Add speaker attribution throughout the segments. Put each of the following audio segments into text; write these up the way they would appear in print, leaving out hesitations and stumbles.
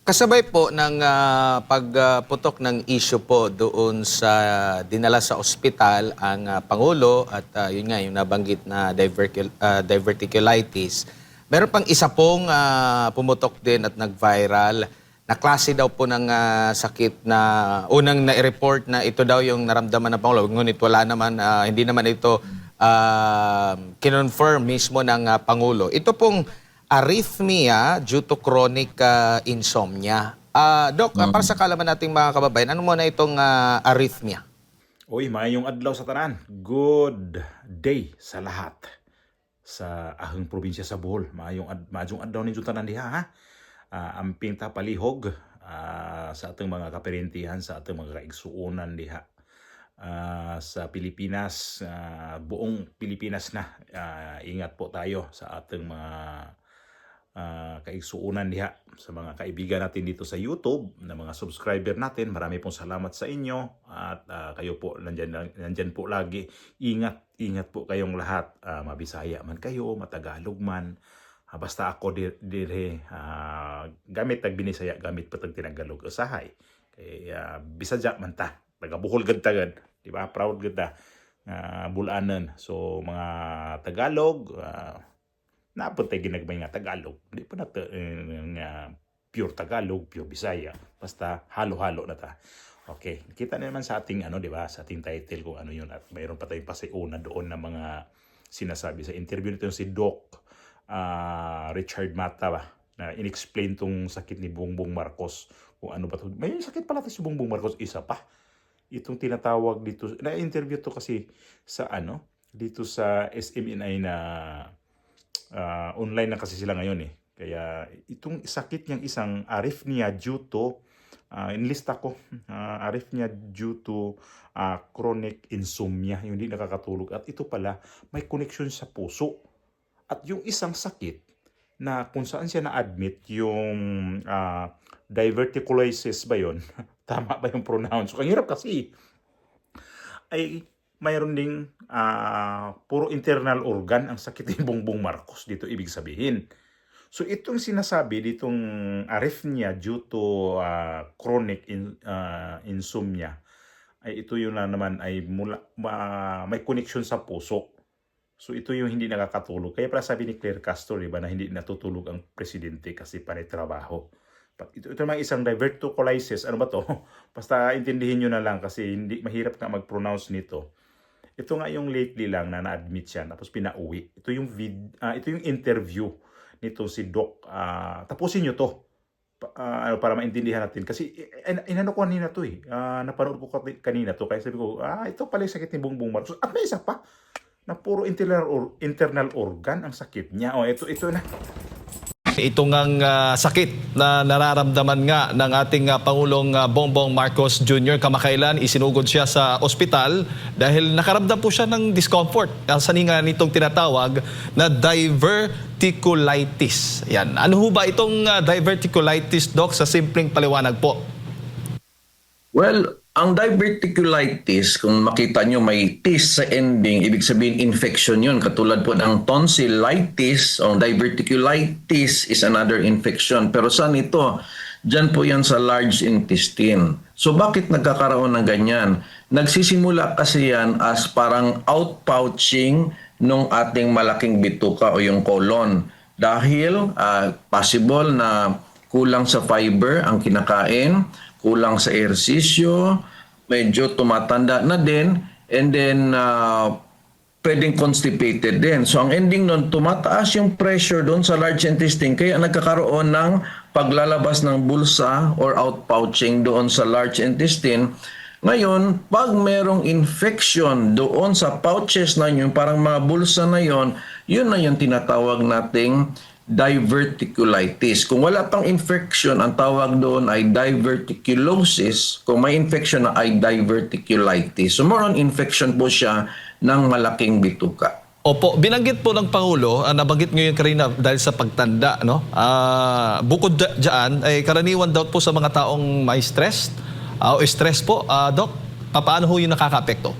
Speaker 1: Kasabay po ng pagputok ng issue po doon sa dinala sa ospital ang Pangulo at yun nga yung nabanggit na diverticulitis. Meron pang isa pong pumutok din at nag-viral na klase daw po ng sakit na unang na-report na ito daw yung naramdaman ng Pangulo. Ngunit wala naman, hindi naman ito kinonfirm mismo ng Pangulo. Ito pong arrhythmia due to chronic insomnia. Doc, para sa kalaman nating mga kababayan, ano muna itong arrhythmia?
Speaker 2: Uy, mayong adlaw sa tanan. Good day sa lahat. Sa ahang probinsya sa Bohol. Mayong adlaw ninyo tanan diha ha. Amping ta palihog sa atong mga kaperentihan, sa atong mga kaigsuonan diha. Sa Pilipinas, buong Pilipinas na. Ingat po tayo sa atong mga kaigsuunan diha, sa mga kaibigan natin dito sa YouTube, na mga subscriber natin. Marami pong salamat sa inyo at kayo po nandyan po lagi. Ingat po kayong lahat, mabisaya man kayo, matagalog man, basta ako dire gamit tag binisaya, gamit pa tag tinagalog usahay kay bisadya man ta, taga Bohol gud tagad, di ba? Proud gud ta bulanan. So mga Tagalog, napod tayo ginagmay nga Tagalog. Hindi pa nato pure Tagalog, pure Bisaya. Basta halo-halo na ta. Okay, kita na naman sa ating di ba? Sa ating title kung ano 'yun, at mayroon pa tayong pasiuna doon na mga sinasabi sa interview nito si Doc Richard Mata ba, na inexplain tong sakit ni Bongbong Marcos. Kung ano ba to? May sakit pala si Bongbong Marcos, isa pa. Itong tinatawag dito, na-interview to kasi sa dito sa SMNI na online na kasi sila ngayon eh. Kaya itong sakit niyang isang arrhythmia due to, inlista ko, arrhythmia due to chronic insomnia, yung hindi nakakatulog. At ito pala, may connection sa puso. At yung isang sakit na kung saan siya na-admit, yung diverticulosis ba yun? Tama ba yung pronounce? So, ang hirap kasi ay mayroon ding puro internal organ ang sakit ni Bongbong Marcos dito, ibig sabihin. So itong sinasabi ditong arrhythmia due to chronic insomnia, ay ito yung na naman ay may connection sa puso. So ito yung hindi nakakatulog. Kaya pala sabi ni Claire Castro, diba, na hindi natutulog ang presidente kasi panay trabaho. Ito naman isang diverticulitis. Ano ba to? Basta intindihin nyo na lang kasi hindi mahirap na mag-pronounce nito. Ito nga yung lately lang na na-admit siya tapos pinauwi. Ito yung interview nito si Doc. Tapusin nyo to para maintindihan natin. Kasi inano ko kanina to eh. Napanood ko kanina to. Kaya sabi ko, ito pala yung sakit ni Bongbong Marcos. At may isa pa na puro internal organ ang sakit niya. Ito na.
Speaker 3: Ito ngang sakit na nararamdaman nga ng ating Pangulong Bongbong Marcos Jr. Kamakailan, isinugod siya sa ospital dahil nakaramdam po siya ng discomfort. Saan nga nitong tinatawag na diverticulitis. Yan. Ano ho ba itong diverticulitis, Doc, sa simpleng paliwanag po?
Speaker 4: Well, ang diverticulitis, kung makita nyo may tis sa ending, ibig sabihin infection yun. Katulad po ng tonsillitis, o diverticulitis is another infection. Pero saan ito? Diyan po yan sa large intestine. So bakit nagkakaroon ng ganyan? Nagsisimula kasi yan as parang outpouching ng ating malaking bituka o yung colon. Dahil possible na kulang sa fiber ang kinakain, kulang sa ehersisyo, medyo tumatanda na din, and then pwedeng constipated din. So ang ending nun, tumataas yung pressure doon sa large intestine, kaya nagkakaroon ng paglalabas ng bulsa or outpouching doon sa large intestine. Ngayon, pag merong infection doon sa pouches na yun, parang mga bulsa na yun, yun na yung tinatawag nating diverticulitis. Kung wala pang infection, ang tawag doon ay diverticulosis. Kung may infection na ay diverticulitis. So more on infection po siya ng malaking bituka.
Speaker 3: Opo, binanggit po ng Pangulo, nabanggit ngayon kanina dahil sa pagtanda, no? Bukod dyan, ay karaniwan daw po sa mga taong may stress, o stress po, Doc, paano ho yung nakaka-apekto?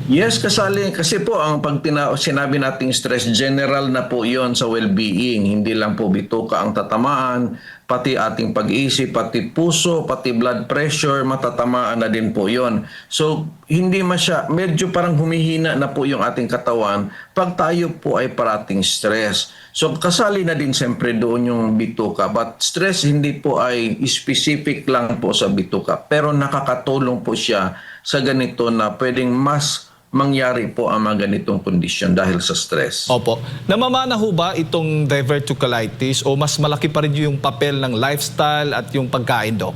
Speaker 4: Yes, kasi po ang pag sinabi nating stress, general na po yon sa well-being. Hindi lang po bituka ang tatamaan, pati ating pag-iisip, pati puso, pati blood pressure, matatamaan na din po yon. So, hindi medyo parang humihina na po yung ating katawan pag tayo po ay parating stress. So, kasali na din siyempre doon yung bituka. But stress hindi po ay specific lang po sa bituka. Pero nakakatulong po siya sa ganito na pwedeng mas mangyari po ang mga ganitong kondisyon dahil sa stress.
Speaker 3: Opo. Namamana ho ba itong diverticulitis o mas malaki pa rin yung papel ng lifestyle at yung pagkain, Doc?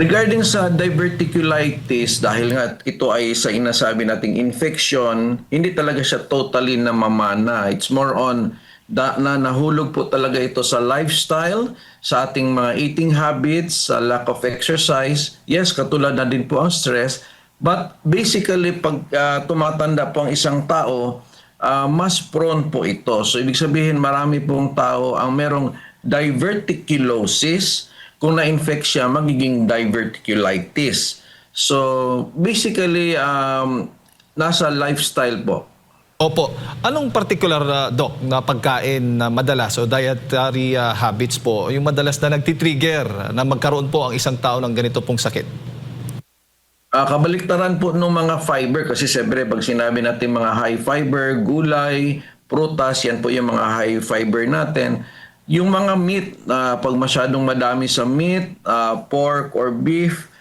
Speaker 4: Regarding sa diverticulitis, dahil nga ito ay sa inasabi nating infection, hindi talaga siya totally namamana. It's more on na nahulog po talaga ito sa lifestyle, sa ating mga eating habits, sa lack of exercise. Yes, katulad na din po ang stress. But basically, pag tumatanda po ang isang tao, mas prone po ito. So, ibig sabihin, marami pong tao ang merong diverticulosis. Kung na-infect siya, magiging diverticulitis. So, basically, nasa lifestyle po.
Speaker 3: Opo. Anong particular, Doc, na pagkain na madalas o dietary habits po, yung madalas na nagtitrigger na magkaroon po ang isang tao ng ganito pong sakit?
Speaker 4: Kabaliktaran po ng mga fiber kasi siyempre pag sinabi natin mga high fiber, gulay, prutas, yan po yung mga high fiber natin. Yung mga meat, pag masyadong madami sa meat, pork or beef,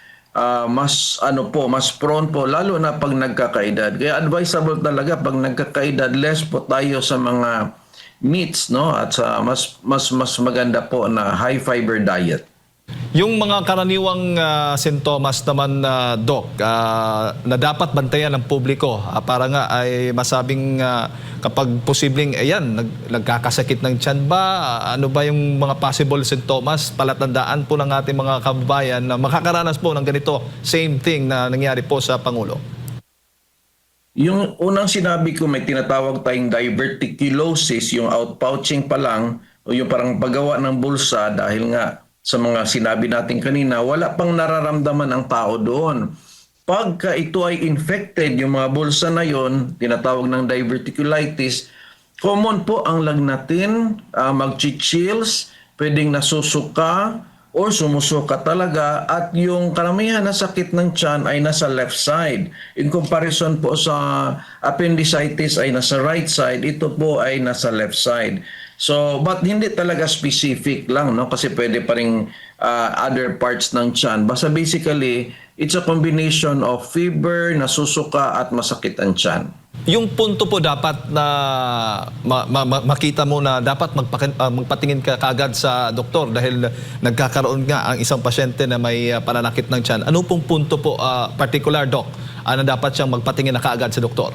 Speaker 4: mas prone po lalo na pag nagkakaedad. Kaya advisable talaga pag nagkakaedad, less po tayo sa mga meats, no? At sa mas maganda po na high fiber diet.
Speaker 3: Yung mga karaniwang sintomas naman, Doc, na dapat bantayan ng publiko para nga ay masabing kapag posibleng, nagkakasakit ng tiyan ba? Ano ba yung mga possible sintomas? Palatandaan po ng ating mga kababayan na makakaranas po ng ganito, same thing na nangyari po sa Pangulo.
Speaker 4: Yung unang sinabi ko, may tinatawag tayong diverticulosis, yung outpouching pa lang, o yung parang paggawa ng bulsa dahil nga sa mga sinabi natin kanina, wala pang nararamdaman ang tao doon. Pagka ito ay infected, yung mga bulsa na yon, tinatawag ng diverticulitis, common po ang lagnatin, mag-chills, pwedeng nasusuka o sumusuka talaga, at yung karamihan na sakit ng tiyan ay nasa left side. In comparison po sa appendicitis ay nasa right side, ito po ay nasa left side. So, but hindi talaga specific lang, no? Kasi pwede pa ring other parts ng tiyan. Basta basically, it's a combination of fever, nasusuka, at masakit ang tiyan.
Speaker 3: Yung punto po dapat na makita mo na dapat magpatingin ka kagad sa doktor dahil nagkakaroon nga ang isang pasyente na may pananakit ng tiyan. Ano pong punto po, particular, Doc, na dapat siyang magpatingin na kaagad sa doktor?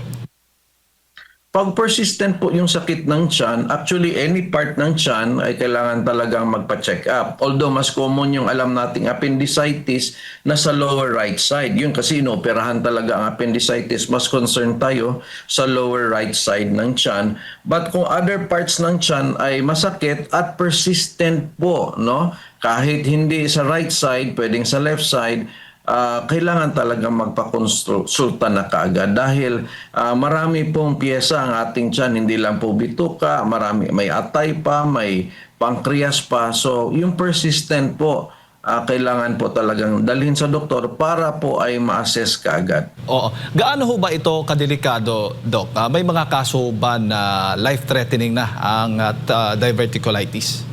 Speaker 4: Pag persistent po yung sakit ng tiyan, actually any part ng tiyan ay kailangan talagang magpa-check up. Although mas common yung alam nating appendicitis na sa lower right side. Yun kasi inooperahan talaga ang appendicitis. Mas concerned tayo sa lower right side ng tiyan. But kung other parts ng tiyan ay masakit at persistent po, no? Kahit hindi sa right side, pwedeng sa left side, kailangan talagang magpakonsulta na kaagad dahil marami pong piyesa ang ating tiyan, hindi lang po bituka, may atay pa, may pancreas pa. So yung persistent po, kailangan po talagang dalhin sa doktor para po ay ma-assess kaagad.
Speaker 3: Oo. Gaano ho ba ito kadelikado, Doc? May mga kaso ba na life-threatening na ang diverticulitis?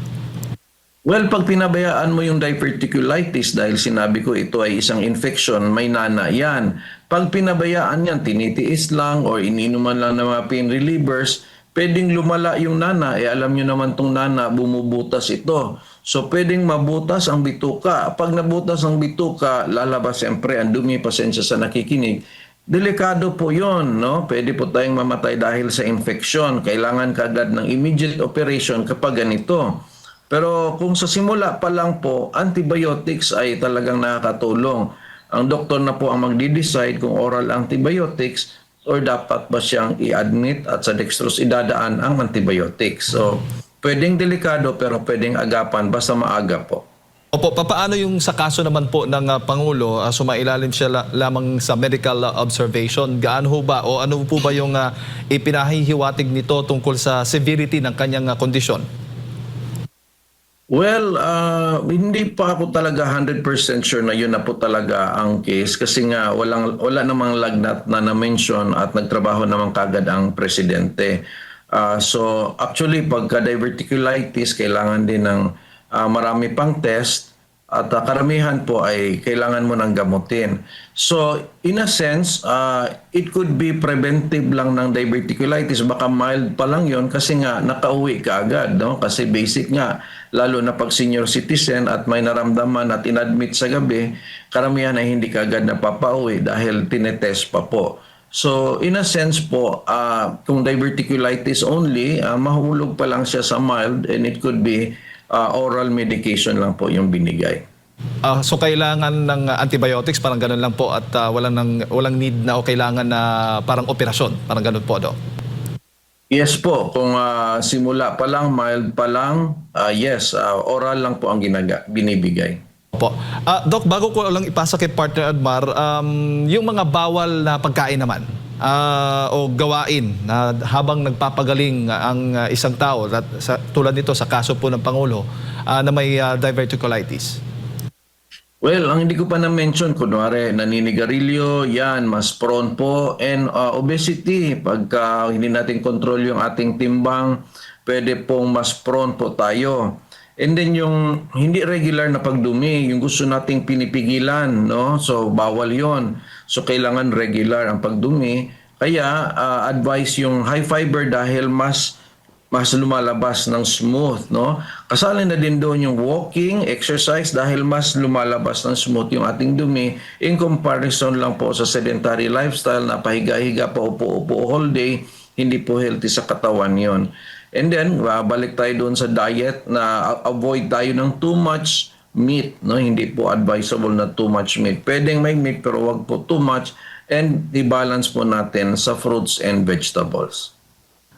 Speaker 4: Well, pag pinabayaan mo yung diverticulitis, dahil sinabi ko ito ay isang infection, may nana yan. Pag pinabayaan yan, tinitiis lang or ininuman lang ng mga pain relievers, pwedeng lumala yung nana. Alam nyo naman tong nana, bumubutas ito. So, pwedeng mabutas ang bituka. Pag nabutas ang bituka, lalabas siyempre ang dumi, pasensya sa nakikinig. Delikado po yon, no? Pwede po tayong mamatay dahil sa infection. Kailangan kaagad ng immediate operation kapag ganito. Pero kung sa simula pa lang po, antibiotics ay talagang nakakatulong. Ang doktor na po ang magde-decide kung oral antibiotics or dapat ba siyang i-admit at sa dextrose idadaan ang antibiotics. So, pwedeng delikado pero pwedeng agapan basta maaga po.
Speaker 3: Opo, paano yung sa kaso naman po ng Pangulo, sumailalim siya lamang sa medical observation? Gaano ho ba o ano po ba yung ipinahihiwatig nito tungkol sa severity ng kanyang kondisyon?
Speaker 4: Well, hindi pa ako talaga 100% sure na yun na po talaga ang case kasi nga wala namang lagnat na na-mention at nagtrabaho naman kagad ang presidente. So actually pagka diverticulitis kailangan din ng marami pang test at karamihan po ay kailangan mo ng gamutin. So in a sense, it could be preventive lang ng diverticulitis. Baka mild pa lang yon kasi nga nakauwi ka agad. No? Kasi basic nga, lalo na pag senior citizen at may naramdaman at inadmit sa gabi, karamihan ay hindi ka agad napapauwi dahil tinetest pa po. So in a sense po, kung diverticulitis only, mahulog pa lang siya sa mild and it could be oral medication lang po yung binigay.
Speaker 3: So kailangan ng antibiotics, parang ganun lang po at walang need na o kailangan na parang operasyon, parang ganun po, Dok.
Speaker 4: Yes po, kung simula pa lang, mild pa lang, yes, oral lang po ang binibigay.
Speaker 3: Po. Dok, bago ko lang ipasa kay partner Admar, yung mga bawal na pagkain naman o gawain na habang nagpapagaling ang isang tao tulad nito sa kaso po ng Pangulo na may diverticulitis.
Speaker 4: Well, ang hindi ko pa na-mention, kunwari, naninigarilyo, yan, mas prone po. And obesity, pagka hindi natin control yung ating timbang, pwede pong mas prone po tayo. And then yung hindi regular na pagdumi, yung gusto nating pinipigilan, no? So bawal yon. So kailangan regular ang pagdumi. Kaya advice yung high fiber dahil mas lumalabas ng smooth, no? Kasali na din doon yung walking, exercise dahil mas lumalabas ng smooth yung ating dumi in comparison lang po sa sedentary lifestyle na pahiga-higa pa upo-upo whole day, hindi po healthy sa katawan yon. And then, balik tayo doon sa diet na avoid tayo ng too much meat. No? Hindi po advisable na too much meat. Pwedeng may meat pero wag po too much. And i-balance po natin sa fruits and vegetables.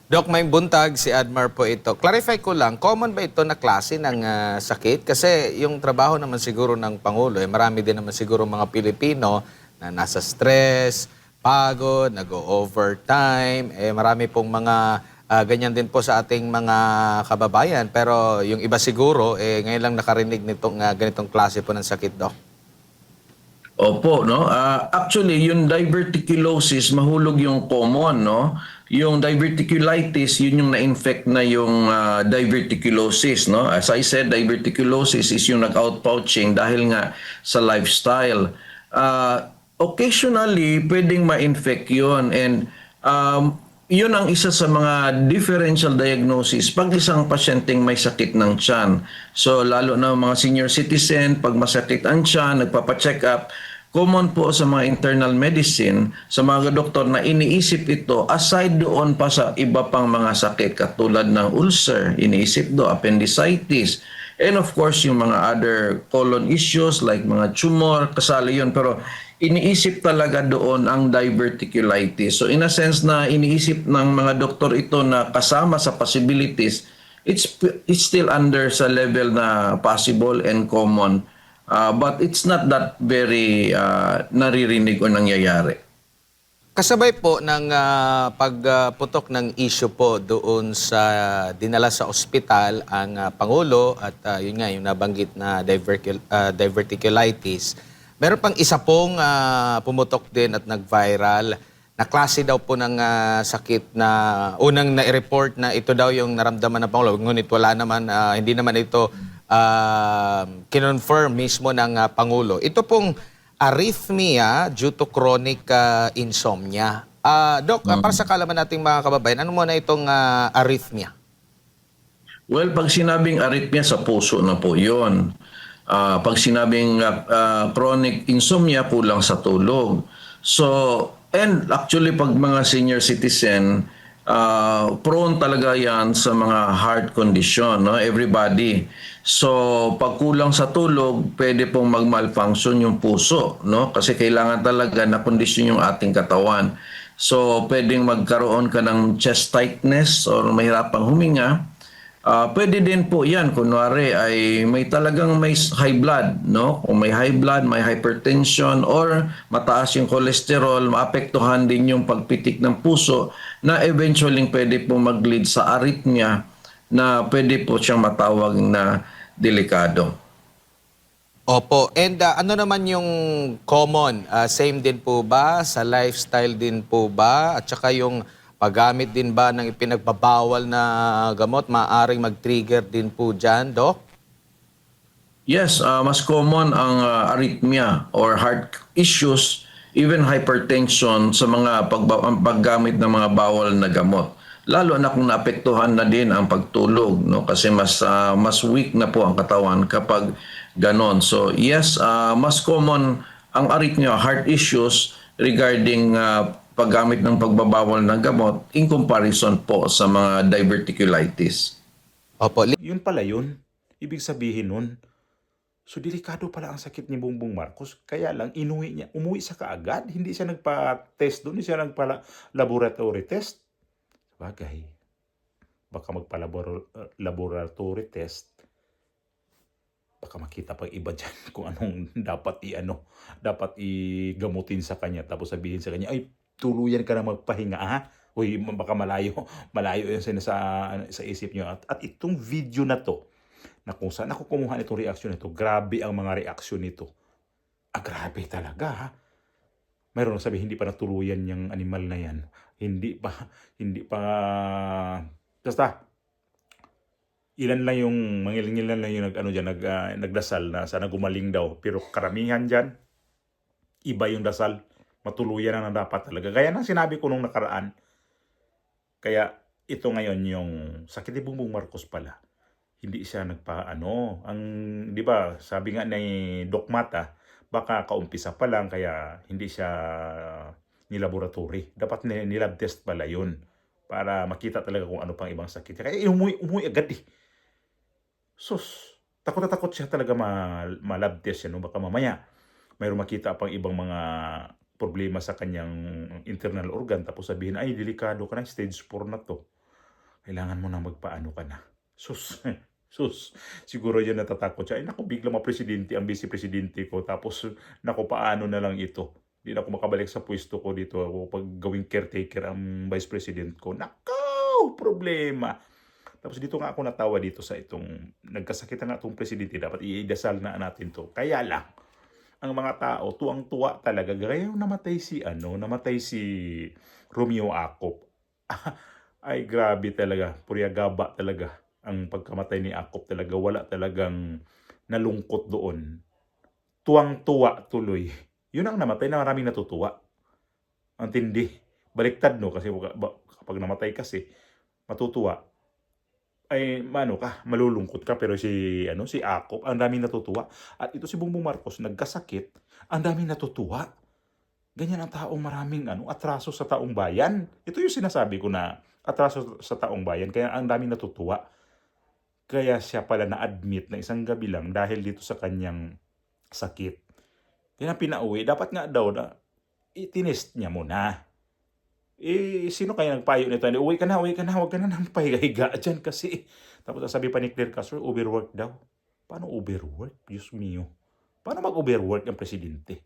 Speaker 1: Dok, may buntag si Admar po ito. Clarify ko lang, common ba ito na klase ng sakit? Kasi yung trabaho naman siguro ng Pangulo, marami din naman siguro mga Pilipino na nasa stress, pagod, nag-overtime, marami pong mga ganyan din po sa ating mga kababayan. Pero yung iba siguro, ngayon lang nakarinig nitong ganitong klase po ng sakit, Dok.
Speaker 4: Opo, no? Actually, yung diverticulosis, mahulog yung common, no? Yung diverticulitis, yun yung na-infect na yung diverticulosis, no? As I said, diverticulosis is yung nag-outpouching dahil nga sa lifestyle. Occasionally, pwedeng ma-infect yun and yun ang isa sa mga differential diagnosis pag isang pasyenteng may sakit ng tiyan. So lalo na mga senior citizen, pag masakit ang tiyan, nagpapacheck up, common po sa mga internal medicine, sa mga doktor na iniisip ito aside doon pa sa iba pang mga sakit katulad ng ulcer, iniisip do, appendicitis, and of course yung mga other colon issues like mga tumor, kasali yun. Pero iniisip talaga doon ang diverticulitis. So in a sense na iniisip ng mga doktor ito na kasama sa possibilities, it's still under sa level na possible and common. But it's not that very naririnig o nangyayari.
Speaker 1: Kasabay po ng pagputok ng issue po doon sa dinala sa ospital ang Pangulo at yun nga yung nabanggit na diverticulitis. Meron pang isa pong pumutok din at nag-viral na klase daw po ng sakit na unang na-report na ito daw yung naramdaman ng Pangulo. Ngunit wala naman, hindi naman ito kinonfirm mismo ng Pangulo. Ito pong arrhythmia due to chronic insomnia. Doc, para sa kalaman nating mga kababayan, ano muna itong arrhythmia?
Speaker 4: Well, pag sinabing arrhythmia sa puso na po yun. Pag sinabing chronic insomnia, kulang sa tulog. So, and actually pag mga senior citizen, prone talaga yan sa mga heart condition, no? Everybody. So, pag kulang sa tulog, pwede pong mag-malfunction yung puso, no? Kasi kailangan talaga na kondisyon yung ating katawan. So, pwedeng magkaroon ka ng chest tightness or mahirapang huminga. Pwede din po yan, kunwari ay may talagang may high blood, no? Kung may high blood, may hypertension or mataas yung cholesterol, maapektuhan din yung pagpitik ng puso na eventually pwede po mag-lead sa arrhythmia na pwede po siyang matawag na delikado.
Speaker 1: Opo. And ano naman yung common? Same din po ba? Sa lifestyle din po ba? At saka yung paggamit din ba ng ipinagbabawal na gamot, maaring mag-trigger din po dyan, Doc?
Speaker 4: Yes, mas common ang arrhythmia or heart issues, even hypertension sa mga ang paggamit ng mga bawal na gamot. Lalo na kung naapektuhan na din ang pagtulog, no? Kasi mas weak na po ang katawan kapag ganon. So yes, mas common ang arrhythmia, heart issues regarding paggamit ng pagbabawal ng gamot in comparison po sa mga diverticulitis.
Speaker 1: Opo.
Speaker 2: Yun pala yun. Ibig sabihin nun, so delikado pala ang sakit ni Bongbong Marcos. Kaya lang, umuwi siya kaagad. Hindi siya nagpa-test doon. Hindi siya nagpa-laboratory test. Bagay, baka magpa-laboratory test, baka makita pang iba dyan kung anong dapat igamutin sa kanya. Tapos sabihin sa kanya, ay, tuluyan ka na magpahinga, ha? Uy, baka malayo yun sa isip nyo. At itong video na to, na kung saan ako kumuha nitong reaksyon nito, grabe ang mga reaksyon nito. Grabe talaga, ha? Mayroon sabi hindi pa natuluyan yung animal na yan. Hindi pa, basta, ilan lang yung nagdasal na sana gumaling daw. Pero karamihan dyan, iba yung dasal. Matuluyan na dapat talaga. Kaya nang sinabi ko nung nakaraan, kaya ito ngayon yung sakit ni Bongbong Marcos pala. Hindi siya di ba, sabi nga ni Doc Mata, baka kaumpisa pa lang kaya hindi siya nilaboratory. Dapat nilab test pala yun para makita talaga kung ano pang ibang sakit. Kaya umuwi agad eh. Sus, takot na takot siya talaga ma-lab test yan. No? Baka mamaya mayroong makita pang ibang mga problema sa kanyang internal organ. Tapos sabihin, ay, delikado ka na, stage 4 na to. Kailangan mo na magpaano ka na. Sus, siguro yan natatakot siya. Ay, naku, bigla ma-presidente ang vice-presidente ko. Tapos, naku, paano na lang ito? Hindi na ako makabalik sa pwesto ko dito. Ako pag gawing caretaker ang vice president ko. Nakaw! Problema. Tapos dito nga ako natawa dito sa itong nagkasakit na nga itong presidente. Dapat iidasal na natin to. Kaya lang, ang mga tao, tuwang-tuwa talaga. Gaya namatay si Romeo Acop. Ay, grabe talaga. Puryagaba talaga. Ang pagkamatay ni Acop talaga. Wala talagang nalungkot doon. Tuwang-tuwa tuloy. Yun ang namatay na maraming natutuwa. Ang tindi. Baliktad, no? Kasi kapag namatay kasi, matutuwa. Ay, malulungkot ka. Pero si Acop, ang daming natutuwa. At ito si Bongbong Marcos, nagkasakit, ang daming natutuwa. Ganyan ang taong maraming atraso sa taong bayan. Ito yung sinasabi ko na atraso sa taong bayan. Kaya ang daming natutuwa. Kaya siya pala na-admit na isang gabi lang dahil dito sa kanyang sakit. Kaya pinauwi, dapat nga daw na itinest niya muna. Sino kaya nagpayo nito? Uwi ka na, huwag ka na nang pahiga-higa dyan kasi. Tapos sabi pa ni Claire Castro, overwork daw. Paano overwork? Diyos mio. Paano mag-overwork ang presidente?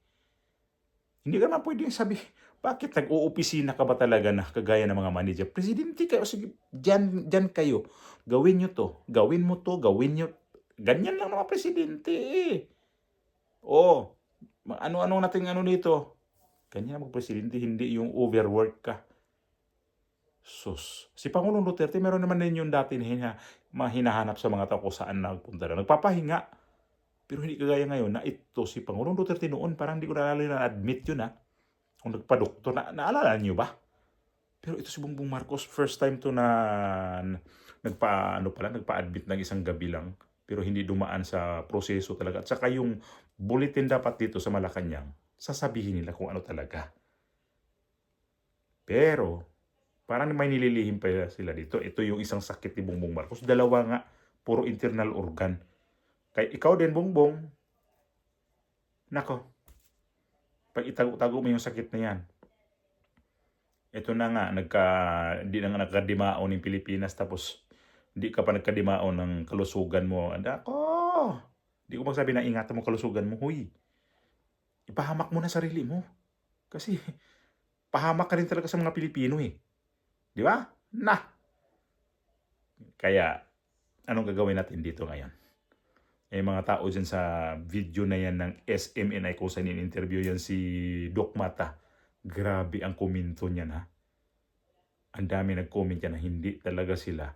Speaker 2: Hindi ka naman pwedeng sabi, bakit nag-uopisina ka ba talaga na kagaya ng mga manager? Presidente kayo, sige, dyan kayo. Gawin nyo to, gawin mo to, gawin nyo. Ganyan lang mga presidente eh. Ano natin dito? Ganyan mag-presidente, hindi yung overwork ka. Sus. Si Pangulong Duterte, meron naman din yung dati na hinahanap sa mga tao kung saan nagpunta na. Nagpapahinga. Pero hindi kagaya ngayon na ito si Pangulong Duterte noon, parang hindi ko na-admit yun Kung nagpa-doktor, naalala niyo ba? Pero ito si Bongbong Marcos, first time to na nagpa-admit ng isang gabi lang. Pero hindi dumaan sa proseso talaga. At saka yung bulletin dapat dito sa Malacanang, sasabihin nila kung ano talaga. Pero, parang may nililihim pa sila dito. Ito yung isang sakit ni Bongbong Marcos. Dalawa nga, puro internal organ. Kaya ikaw din, Bongbong, nako, pag itago-tago mo yung sakit na yan, ito na nga, di na nga nagkadimaon ng Pilipinas, tapos di ka pa nagkadimaon ng kalusugan mo. Ako, di ko magsabi na ingatan mo kalusugan mo. Huy, ipahamak mo na sarili mo. Kasi, pahamak ka rin talaga sa mga Pilipino eh. Di ba? Kaya, anong gagawin natin dito ngayon? May mga tao dyan sa video na yan ng SMNI kung saan in-interview yan si Doc Mata. Grabe ang komento niyan, ha. Ang dami nag-comment yan na hindi talaga sila.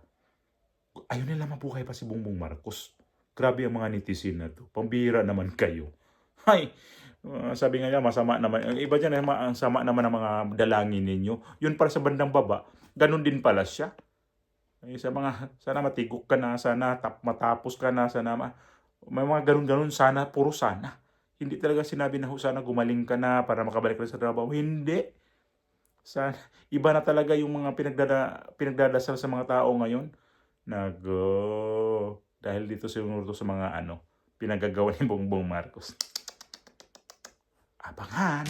Speaker 2: Ayaw nila mabuhay pa si Bongbong Marcos. Grabe ang mga netizen na to. Pambira naman kayo. Hay! Sabi nga niya, masama naman. Ang iba dyan, ang sama naman ng mga dalangin ninyo. Yun para sa bandang baba, ganun din pala siya. Sa mga, sana matigok ka na, sana matapos ka na, sana may mga ganun-ganun, sana, puro sana. Hindi talaga sinabi na sana gumaling ka na para makabalik ka sa trabaho. Hindi. Sana, iba na talaga yung mga pinagdadasal sa mga tao ngayon. Dahil dito siguro sa mga pinagagawa ni Bongbong Marcos. Abangan!